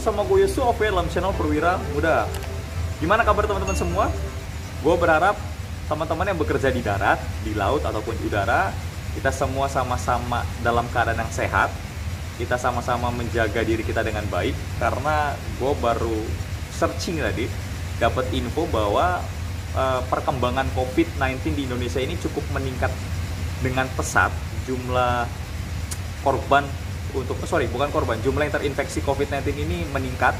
bersama gue Yusuf dalam channel Perwira Muda. Gimana kabar teman-teman semua? Gue berharap teman-teman yang bekerja di darat, di laut ataupun di udara, kita semua sama-sama dalam keadaan yang sehat. Kita sama-sama menjaga diri kita dengan baik. Karena gue baru searching tadi, dapat info bahwa perkembangan COVID-19 di Indonesia ini cukup meningkat dengan pesat. Jumlah korban jumlah yang terinfeksi COVID-19 ini meningkat.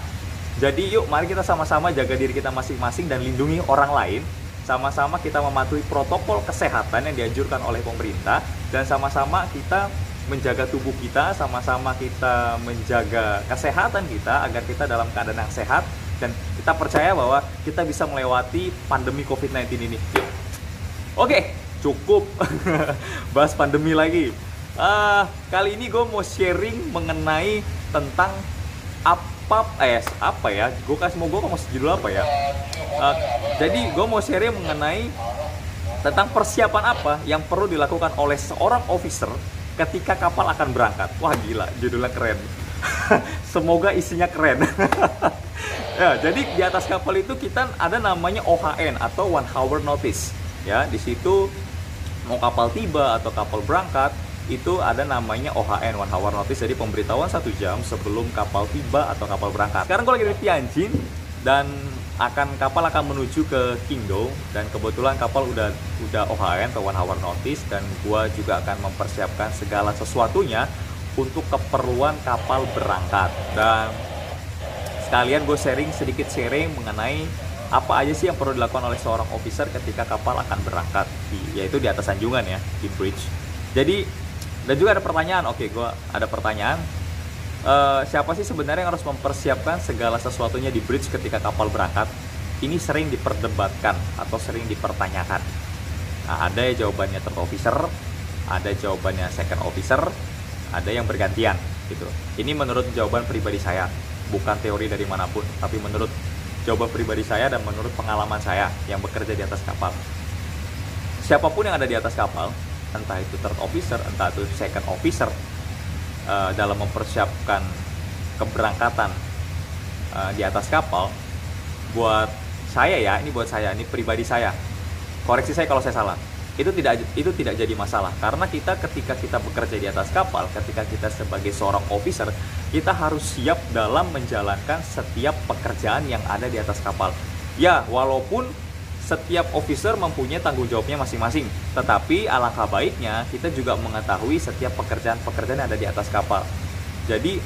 Jadi yuk mari kita sama-sama jaga diri kita masing-masing dan lindungi orang lain. Sama-sama kita mematuhi protokol kesehatan yang dianjurkan oleh pemerintah, dan sama-sama kita menjaga tubuh kita, sama-sama kita menjaga kesehatan kita agar kita dalam keadaan yang sehat, dan kita percaya bahwa kita bisa melewati pandemi COVID-19 ini. Yuk. Oke, cukup bahas pandemi lagi. Kali ini gue mau sharing mengenai tentang apa ya? Gue mau kasih judul apa ya? Jadi gue mau sharing mengenai tentang persiapan apa yang perlu dilakukan oleh seorang officer ketika kapal akan berangkat. Wah gila, judulnya keren. Semoga isinya keren. Ya, jadi di atas kapal itu kita ada namanya OHN atau One Hour Notice. Ya, di situ mau kapal tiba atau kapal berangkat itu ada namanya OHN, One Hour Notice. Jadi pemberitahuan 1 jam sebelum kapal tiba atau kapal berangkat. Sekarang gue lagi di Tianjin dan kapal akan menuju ke Qingdao, dan kebetulan kapal udah OHN atau One Hour Notice, dan gue juga akan mempersiapkan segala sesuatunya untuk keperluan kapal berangkat. Dan sekalian gue sedikit sharing mengenai apa aja sih yang perlu dilakukan oleh seorang officer ketika kapal akan berangkat, yaitu di atas anjungan ya, di bridge. Jadi dan juga ada pertanyaan, gue ada pertanyaan, siapa sih sebenarnya yang harus mempersiapkan segala sesuatunya di bridge ketika kapal berangkat? Ini sering diperdebatkan atau sering dipertanyakan. Nah, ada ya jawabannya third officer, ada jawabannya second officer, ada yang bergantian gitu. Ini menurut jawaban pribadi saya, bukan teori dari manapun, tapi menurut jawaban pribadi saya dan menurut pengalaman saya yang bekerja di atas kapal. Siapapun yang ada di atas kapal, entah itu third officer, entah itu second officer, dalam mempersiapkan keberangkatan di atas kapal, buat saya, ini pribadi saya, koreksi saya kalau saya salah, itu tidak jadi masalah, karena ketika kita bekerja di atas kapal, ketika kita sebagai seorang officer, kita harus siap dalam menjalankan setiap pekerjaan yang ada di atas kapal. Ya, walaupun setiap officer mempunyai tanggung jawabnya masing-masing, tetapi alangkah baiknya kita juga mengetahui setiap pekerjaan-pekerjaan yang ada di atas kapal. Jadi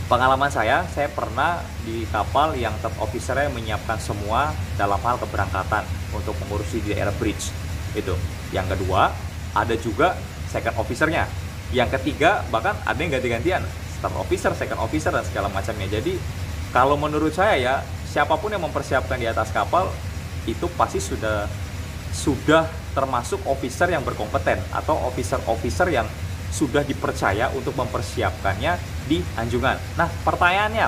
pengalaman saya pernah di kapal yang third officer-nya menyiapkan semua dalam hal keberangkatan untuk mengurusi di daerah bridge itu. Yang kedua, ada juga second officer-nya. Yang ketiga, bahkan ada yang ganti-gantian, third officer, second officer, dan segala macamnya. Jadi kalau menurut saya ya, siapapun yang mempersiapkan di atas kapal itu pasti sudah termasuk officer yang berkompeten atau officer yang sudah dipercaya untuk mempersiapkannya di anjungan. Nah, pertanyaannya,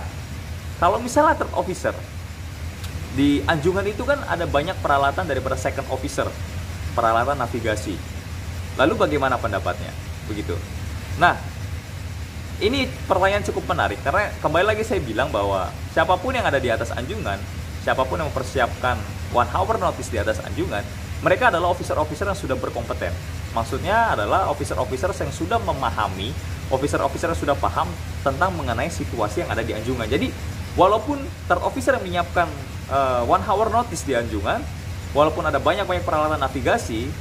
kalau misalnya third officer di anjungan itu kan ada banyak peralatan daripada second officer, peralatan navigasi. Lalu bagaimana pendapatnya? Begitu. Nah, ini pertanyaan cukup menarik karena kembali lagi saya bilang bahwa siapapun yang ada di atas anjungan, siapapun yang mempersiapkan One Hour Notice di atas anjungan, mereka adalah officer-officer yang sudah berkompeten. Maksudnya adalah officer-officer yang sudah memahami, officer-officer yang sudah paham tentang mengenai situasi yang ada di anjungan. Jadi, walaupun third officer yang menyiapkan One Hour Notice di anjungan, walaupun ada banyak-banyak peralatan navigasi,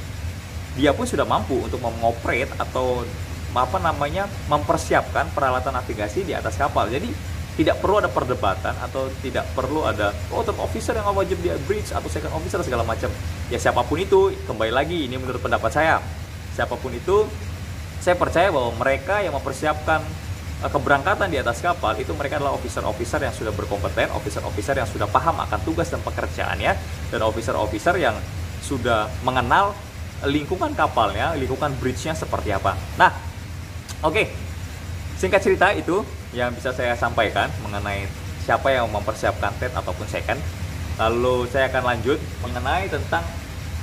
dia pun sudah mampu untuk mengoperate atau mempersiapkan peralatan navigasi di atas kapal. Jadi tidak perlu ada perdebatan atau tidak perlu ada third officer yang wajib di bridge atau second officer segala macam. Ya siapapun itu, kembali lagi ini menurut pendapat saya, siapapun itu, saya percaya bahwa mereka yang mempersiapkan keberangkatan di atas kapal itu mereka adalah officer-officer yang sudah berkompeten, officer-officer yang sudah paham akan tugas dan pekerjaannya, dan officer-officer yang sudah mengenal lingkungan kapalnya, lingkungan bridge-nya seperti apa. Nah, oke. Singkat cerita itu yang bisa saya sampaikan mengenai siapa yang mempersiapkan third ataupun second. Lalu saya akan lanjut mengenai tentang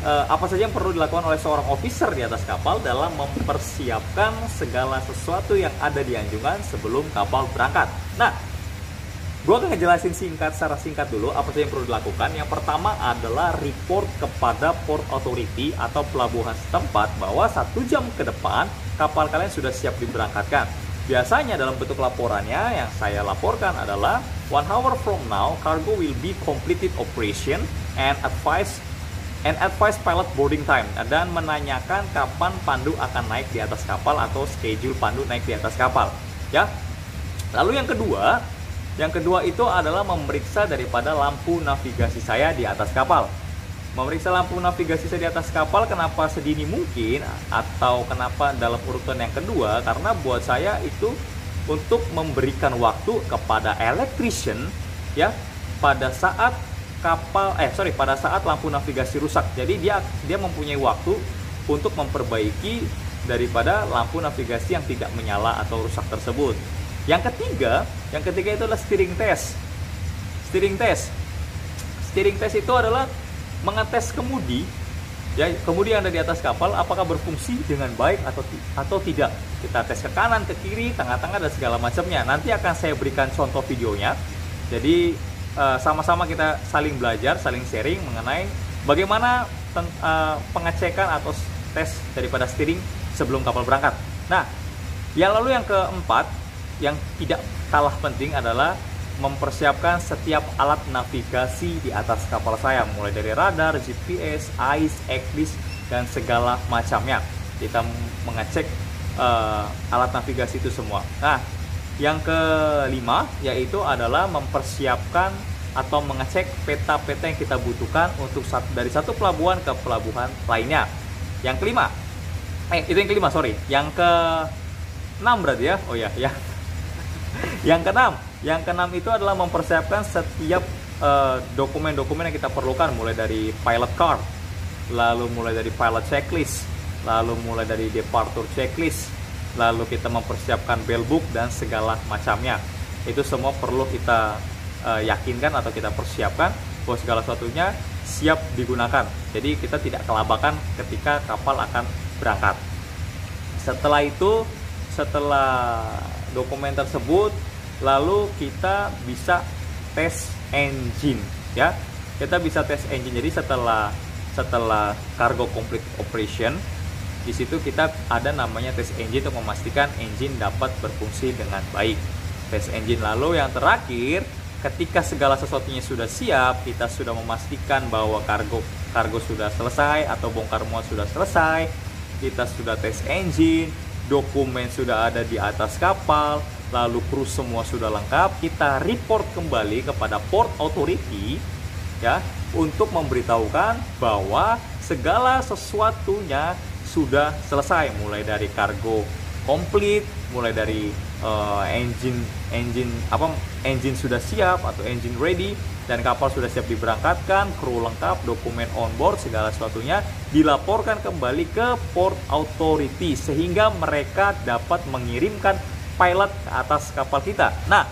apa saja yang perlu dilakukan oleh seorang officer di atas kapal dalam mempersiapkan segala sesuatu yang ada di anjungan sebelum kapal berangkat. Nah, Gue akan ngejelasin secara singkat dulu apa saja yang perlu dilakukan. Yang pertama adalah report kepada Port Authority atau pelabuhan setempat bahwa 1 jam ke depan kapal kalian sudah siap diberangkatkan. Biasanya dalam bentuk laporannya yang saya laporkan adalah 1 hour from now cargo will be completed operation and advise pilot boarding time, dan menanyakan kapan pandu akan naik di atas kapal atau schedule pandu naik di atas kapal, ya. Lalu yang kedua itu adalah memeriksa daripada lampu navigasi saya di atas kapal. Memeriksa lampu navigasi saya di atas kapal, kenapa sedini mungkin atau kenapa dalam urutan yang kedua? Karena buat saya itu untuk memberikan waktu kepada electrician, ya, pada saat pada saat lampu navigasi rusak. Jadi dia mempunyai waktu untuk memperbaiki daripada lampu navigasi yang tidak menyala atau rusak tersebut. Yang ketiga itu adalah steering test. Steering test itu adalah mengetes kemudi, ya, kemudi yang ada di atas kapal apakah berfungsi dengan baik atau tidak. Kita tes ke kanan, ke kiri, tengah-tengah dan segala macamnya. Nanti akan saya berikan contoh videonya. Jadi sama-sama kita saling belajar, saling sharing mengenai bagaimana pengecekan atau tes daripada steering sebelum kapal berangkat. Nah, lalu yang keempat yang tidak kalah penting adalah mempersiapkan setiap alat navigasi di atas kapal saya, mulai dari radar, GPS, ICE, ECDIS, dan segala macamnya. Kita mengecek alat navigasi itu semua. Nah, yang kelima yaitu adalah mempersiapkan atau mengecek peta-peta yang kita butuhkan untuk dari satu pelabuhan ke pelabuhan lainnya. Yang kelima, yang keenam berarti ya. Oh ya, ya. Yang keenam itu adalah mempersiapkan setiap dokumen-dokumen yang kita perlukan, mulai dari pilot card, lalu mulai dari pilot checklist, lalu mulai dari departure checklist, lalu kita mempersiapkan bell book dan segala macamnya. Itu semua perlu kita yakinkan atau kita persiapkan bahwa segala sesuatunya siap digunakan. Jadi kita tidak kelabakan ketika kapal akan berangkat. Setelah dokumen tersebut, lalu kita bisa tes engine, ya. Kita bisa tes engine. Jadi setelah cargo complete operation, di situ kita ada namanya tes engine untuk memastikan engine dapat berfungsi dengan baik. Tes engine. Lalu yang terakhir, ketika segala sesuatunya sudah siap, kita sudah memastikan bahwa kargo sudah selesai atau bongkar muat sudah selesai, kita sudah tes engine, dokumen sudah ada di atas kapal, lalu kru semua sudah lengkap, kita report kembali kepada Port Authority, ya, untuk memberitahukan bahwa segala sesuatunya sudah selesai, mulai dari kargo komplit, mulai dari engine sudah siap atau engine ready, dan kapal sudah siap diberangkatkan, kru lengkap, dokumen on board, segala sesuatunya dilaporkan kembali ke Port Authority sehingga mereka dapat mengirimkan pilot ke atas kapal kita. Nah,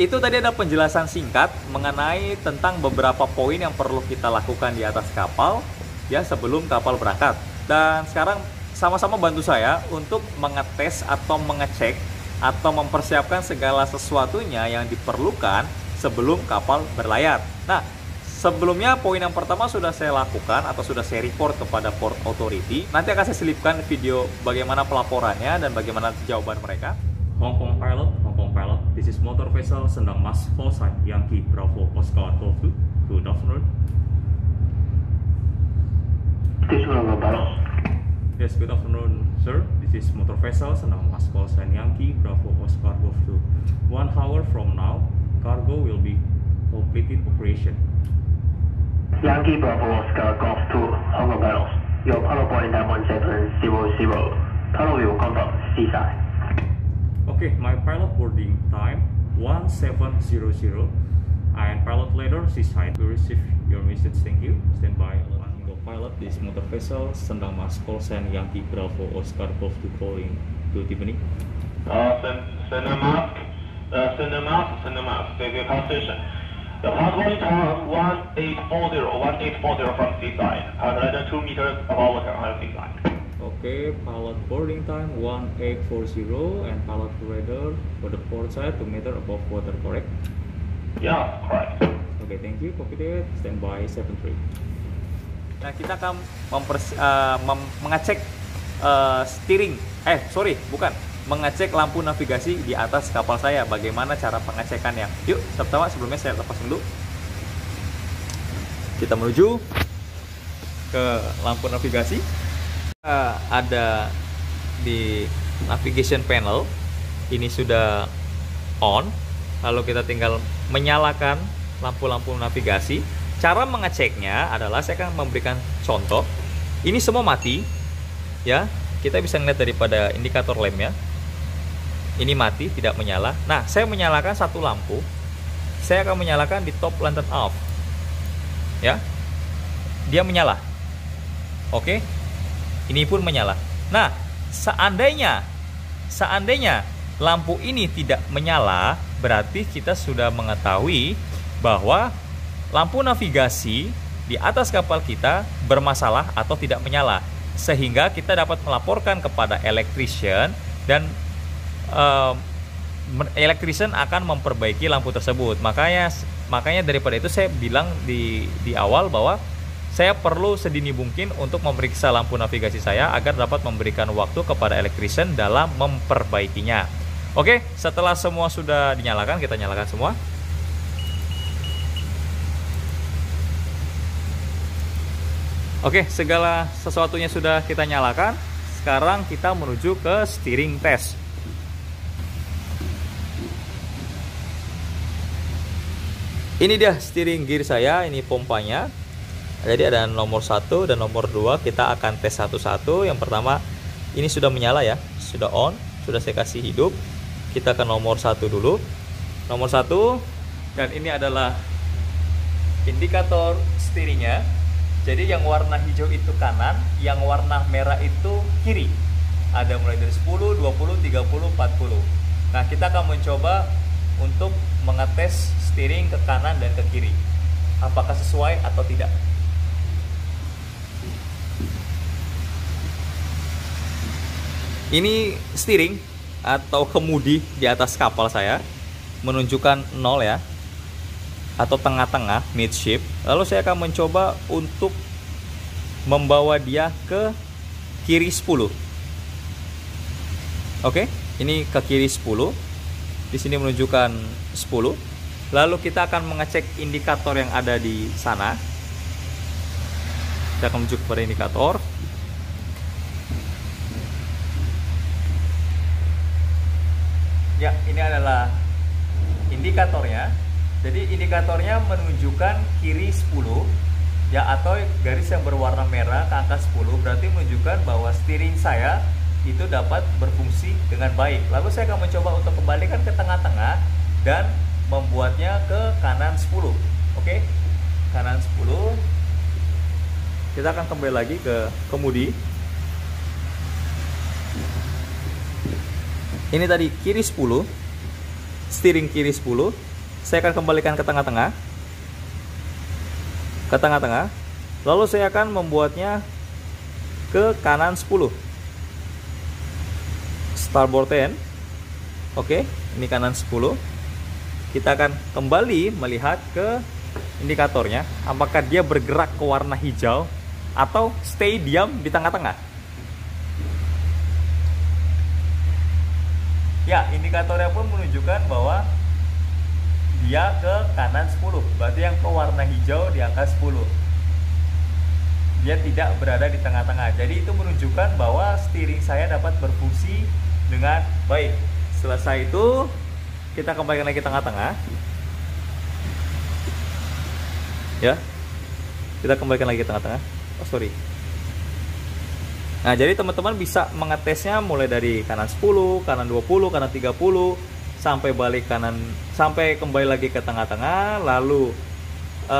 itu tadi ada penjelasan singkat mengenai tentang beberapa poin yang perlu kita lakukan di atas kapal, ya, sebelum kapal berangkat. Dan sekarang sama-sama bantu saya untuk mengetes atau mengecek atau mempersiapkan segala sesuatunya yang diperlukan sebelum kapal berlayar. Nah, sebelumnya poin yang pertama sudah saya lakukan atau sudah saya report kepada Port Authority. Nanti akan saya selipkan video bagaimana pelaporannya dan bagaimana jawaban mereka. Hong Kong pilot, this is motor vessel Sendang Mas call sign Yankee Bravo Oscar Golf 2, good afternoon. Yes, good afternoon, sir. This is motor vessel Sendang Mas call sign Yankee Bravo Oscar Golf 2. 1 hour from now, cargo will be completed operation. Yankee Bravo Oscar Golf 2, Hong Kong Paddles. Your pilot boarding time 1700. Pilot will contact seaside. Okay, my pilot boarding time 1700 and pilot leader seaside. We receive your message. Thank you. Stand by. Pilot, this motor vessel Sendang Mas call sign Yankee Bravo Oscar Golf 2 calling to Tiffany. Sendang Mas, take your call station. The pilot boarding time 1840 from seaside. Pilot leader 2 meters above water on seaside. Okay, pilot boarding time 1840 and pilot radar for the port side 2 meters above water, correct? Yeah, correct. Oke, thank you. Completed. Standby 73. Nah, kita akan mengecek steering. Mengecek lampu navigasi di atas kapal saya. Bagaimana cara pengecekannya? Yuk, pertama sebelumnya saya lepas dulu. Kita menuju ke lampu navigasi. Ada di navigation panel. Ini sudah on. Lalu kita tinggal menyalakan lampu-lampu navigasi. Cara mengeceknya adalah saya akan memberikan contoh. Ini semua mati, ya. Kita bisa melihat daripada indikator lamp ya. Ini mati, tidak menyala. Nah, saya menyalakan satu lampu. Saya akan menyalakan di top lantern off, ya. Dia menyala. Oke. Ini pun menyala. Nah, seandainya lampu ini tidak menyala, berarti kita sudah mengetahui bahwa lampu navigasi di atas kapal kita bermasalah atau tidak menyala, sehingga kita dapat melaporkan kepada electrician dan electrician akan memperbaiki lampu tersebut. Makanya daripada itu saya bilang di awal bahwa saya perlu sedini mungkin untuk memeriksa lampu navigasi saya agar dapat memberikan waktu kepada electrician dalam memperbaikinya. Oke, setelah semua sudah dinyalakan, kita nyalakan semua. Oke, segala sesuatunya sudah kita nyalakan. Sekarang kita menuju ke steering test. Ini dia steering gear saya, ini pompanya. Jadi ada nomor 1 dan nomor 2. Kita akan tes satu-satu. Yang pertama, ini sudah menyala ya, sudah on, sudah saya kasih hidup. Kita ke nomor 1 dulu. Nomor 1, dan ini adalah indikator steeringnya. Jadi yang warna hijau itu kanan, yang warna merah itu kiri. Ada mulai dari 10, 20, 30, 40. Nah, kita akan mencoba untuk mengetes steering ke kanan dan ke kiri. Apakah sesuai atau tidak? Ini steering atau kemudi di atas kapal saya menunjukkan 0 ya, atau tengah-tengah, midship. Lalu saya akan mencoba untuk membawa dia ke kiri 10. Oke, ini ke kiri 10. Di sini menunjukkan 10. Lalu kita akan mengecek indikator yang ada di sana. Kita akan menuju kepada indikator. Ya, ini adalah indikatornya. Jadi indikatornya menunjukkan kiri 10 ya, atau garis yang berwarna merah ke angka 10, berarti menunjukkan bahwa steering saya itu dapat berfungsi dengan baik. Lalu saya akan mencoba untuk kembalikan ke tengah-tengah dan membuatnya ke kanan 10. Oke, kanan 10. Kita akan kembali lagi ke kemudi. Ini tadi kiri 10, steering kiri 10. Saya akan kembalikan ke tengah-tengah. Ke tengah-tengah. Lalu saya akan membuatnya ke kanan 10. Starboard 10. Oke, ini kanan 10. Kita akan kembali melihat ke indikatornya. Apakah dia bergerak ke warna hijau atau stay diam di tengah-tengah. Ya, indikatornya pun menunjukkan bahwa dia ke kanan 10. Berarti yang ke warna hijau di angka 10. Dia tidak berada di tengah-tengah. Jadi itu menunjukkan bahwa steering saya dapat berfungsi dengan baik. Selesai itu, kita kembalikan lagi ke tengah-tengah. Ya. Kita kembalikan lagi ke tengah-tengah. Oh, sorry. Nah, jadi teman-teman bisa mengetesnya mulai dari kanan 10, kanan 20, kanan 30, sampai balik kanan, sampai kembali lagi ke tengah-tengah, lalu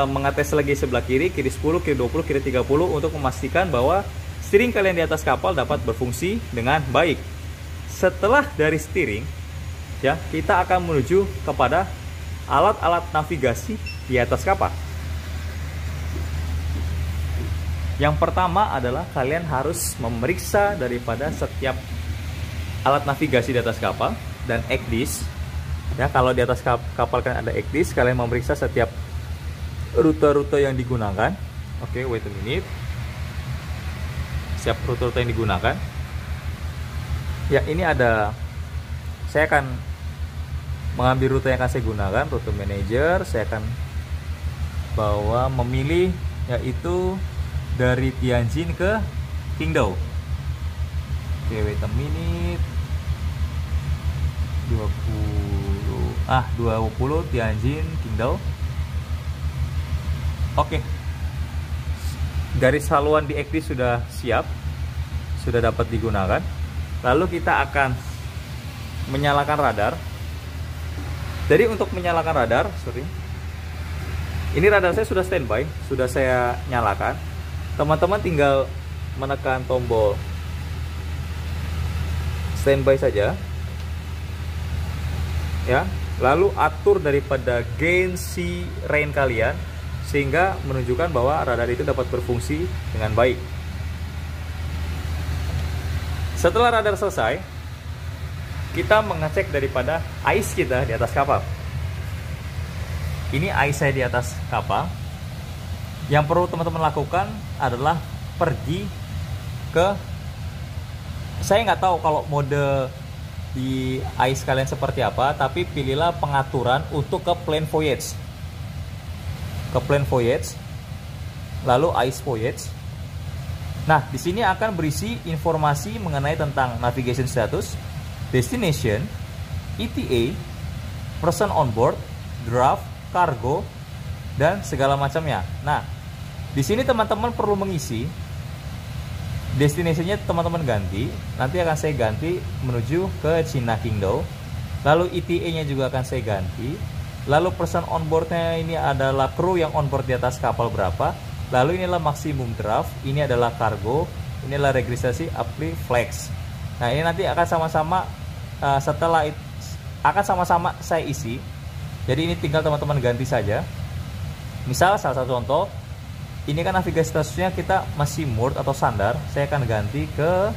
mengetes lagi sebelah kiri, kiri 10, kiri 20, kiri 30 untuk memastikan bahwa steering kalian di atas kapal dapat berfungsi dengan baik. Setelah dari steering, ya, kita akan menuju kepada alat-alat navigasi di atas kapal. Yang pertama adalah kalian harus memeriksa daripada setiap alat navigasi di atas kapal dan ECDIS. Ya, kalau di atas kapal kan ada ECDIS, kalian memeriksa setiap rute-rute yang digunakan. Oke, wait a minute. Siap rute-rute yang digunakan. Ya, ini ada, saya akan mengambil rute yang akan saya gunakan, rute manager. Saya akan memilih yaitu dari Tianjin ke Qingdao. Oke, wait a minute. 20 Tianjin Qingdao. Oke. Garis haluan di ECDIS sudah siap, sudah dapat digunakan. Lalu kita akan menyalakan radar. Jadi untuk menyalakan radar, ini radar saya sudah standby, sudah saya nyalakan. Teman-teman tinggal menekan tombol standby saja, ya. Lalu atur daripada gain si rain kalian sehingga menunjukkan bahwa radar itu dapat berfungsi dengan baik. Setelah radar selesai, kita mengecek daripada ais kita di atas kapal. Ini ais saya di atas kapal. Yang perlu teman-teman lakukan adalah pergi ke, saya nggak tahu kalau mode di ais kalian seperti apa, tapi pilihlah pengaturan untuk ke plan voyage. Ke plan voyage, lalu ais voyage. Nah, di sini akan berisi informasi mengenai tentang navigation status, destination, ETA, person on board, draft, cargo, dan segala macamnya. Nah, di sini teman-teman perlu mengisi destinasinya, teman-teman ganti. Nanti akan saya ganti menuju ke China Qingdao. Lalu ETA-nya juga akan saya ganti. Lalu person on board-nya ini adalah kru yang on board di atas kapal berapa. Lalu inilah maksimum draft, ini adalah kargo, inilah registrasi apply flex. Nah, ini nanti akan sama-sama setelah itu akan sama-sama saya isi. Jadi ini tinggal teman-teman ganti saja. Misal salah satu contoh, ini kan navigasi statusnya kita masih moored atau sandar, saya akan ganti ke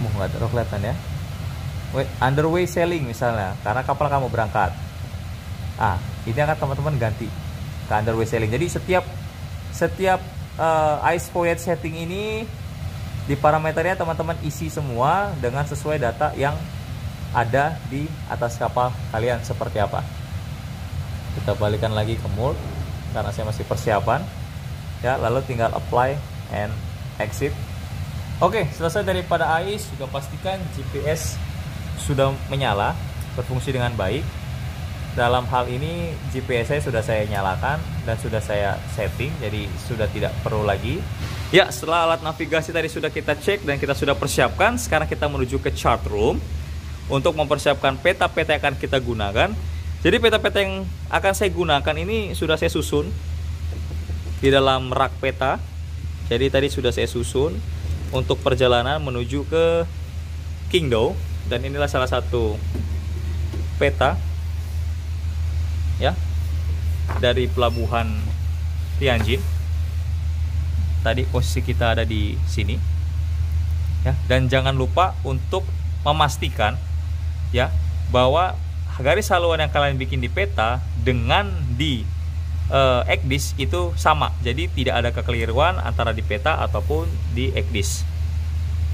nggak terlalu kelihatan ya. Underway sailing misalnya, karena kapal kamu berangkat. Ini akan teman-teman ganti ke underway sailing. Jadi setiap ice voyage setting ini di parameternya teman-teman isi semua dengan sesuai data yang ada di atas kapal kalian seperti apa. Kita balikan lagi ke mode karena saya masih persiapan. Ya, lalu tinggal apply and exit. Oke, selesai daripada AIS, juga pastikan GPS sudah menyala, berfungsi dengan baik. Dalam hal ini GPS saya sudah saya nyalakan dan sudah saya setting, jadi sudah tidak perlu lagi. Ya, setelah alat navigasi tadi sudah kita cek dan kita sudah persiapkan, sekarang kita menuju ke chart room untuk mempersiapkan peta-peta yang akan kita gunakan. Jadi peta-peta yang akan saya gunakan ini sudah saya susun di dalam rak peta. Jadi tadi sudah saya susun untuk perjalanan menuju ke Qingdao, dan inilah salah satu peta ya dari pelabuhan Tianjin. Tadi posisi kita ada di sini ya, dan jangan lupa untuk memastikan ya bahwa garis haluan yang kalian bikin di peta dengan di ECDIS itu sama, jadi tidak ada kekeliruan antara di peta ataupun di ECDIS.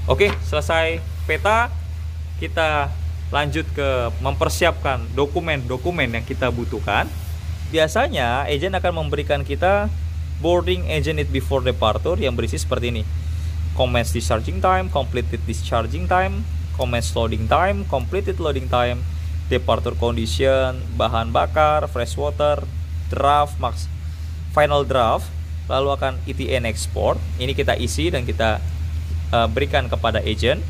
Oke, selesai peta, kita lanjut ke mempersiapkan dokumen-dokumen yang kita butuhkan. Biasanya agent akan memberikan kita boarding agent before departure yang berisi seperti ini: commence discharging time, completed discharging time, commence loading time, completed loading time, departure condition, bahan bakar, fresh water, draft, max, final draft, lalu akan ETA and export. Ini kita isi dan kita berikan kepada agent.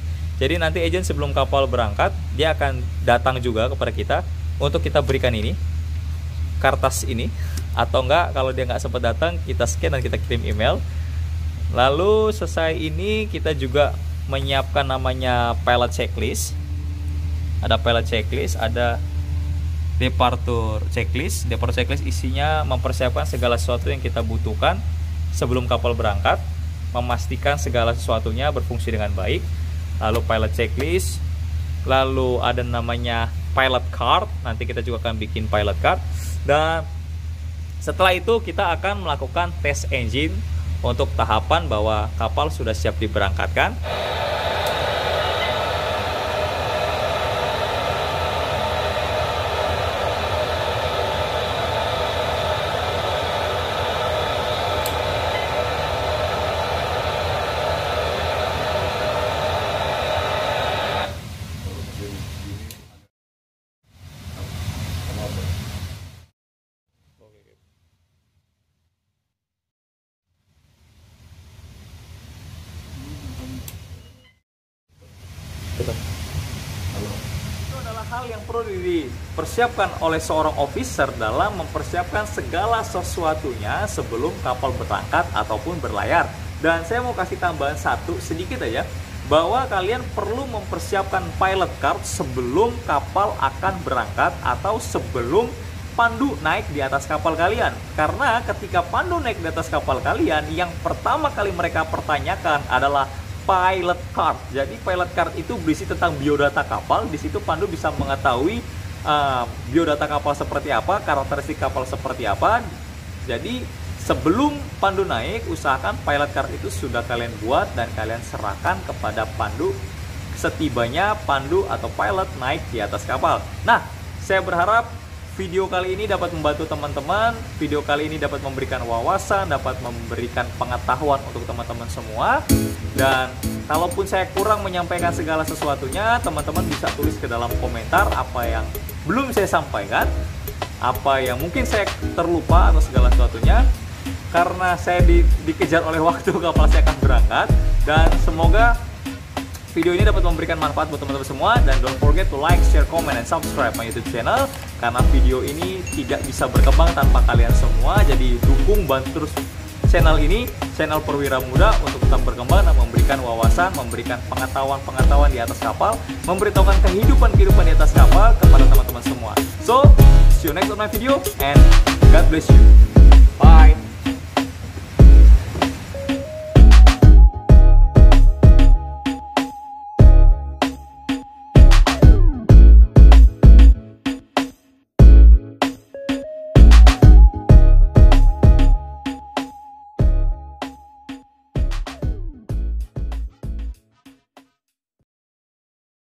Jadi nanti agent sebelum kapal berangkat, dia akan datang juga kepada kita untuk kita berikan ini, kertas ini, atau enggak kalau dia nggak sempat datang, kita scan dan kita kirim email. Lalu selesai ini kita juga menyiapkan namanya pilot checklist. Ada pilot checklist, ada departure checklist. Departure checklist isinya mempersiapkan segala sesuatu yang kita butuhkan sebelum kapal berangkat, memastikan segala sesuatunya berfungsi dengan baik. lalu pilot checklist, lalu ada namanya pilot card. Nanti kita juga akan bikin pilot card, dan setelah itu kita akan melakukan tes engine untuk tahapan bahwa kapal sudah siap diberangkatkan. Itu adalah hal yang perlu dipersiapkan oleh seorang officer dalam mempersiapkan segala sesuatunya sebelum kapal berangkat ataupun berlayar. Dan saya mau kasih tambahan satu sedikit aja, bahwa kalian perlu mempersiapkan pilot card sebelum kapal akan berangkat atau sebelum pandu naik di atas kapal kalian. Karena ketika pandu naik di atas kapal kalian, yang pertama kali mereka pertanyakan adalah pilot card. Jadi pilot card itu berisi tentang biodata kapal. Di situ pandu bisa mengetahui biodata kapal seperti apa, karakteristik kapal seperti apa. Jadi sebelum pandu naik, usahakan pilot card itu sudah kalian buat dan kalian serahkan kepada pandu setibanya pandu atau pilot naik di atas kapal. Nah, saya berharap video kali ini dapat membantu teman-teman. Video kali ini dapat memberikan wawasan, dapat memberikan pengetahuan untuk teman-teman semua. Dan kalaupun saya kurang menyampaikan segala sesuatunya, teman-teman bisa tulis ke dalam komentar apa yang belum saya sampaikan, apa yang mungkin saya terlupa atau segala sesuatunya. Karena saya dikejar oleh waktu, kapal saya akan berangkat. Dan semoga video ini dapat memberikan manfaat buat teman-teman semua. Dan don't forget to like, share, comment, and subscribe my YouTube channel. Karena video ini tidak bisa berkembang tanpa kalian semua. Jadi dukung, bantu terus channel ini, channel Perwira Muda, untuk tetap berkembang dan memberikan wawasan, memberikan pengetahuan-pengetahuan di atas kapal, memberitahukan kehidupan-kehidupan di atas kapal kepada teman-teman semua. So, see you next on my video, and God bless you.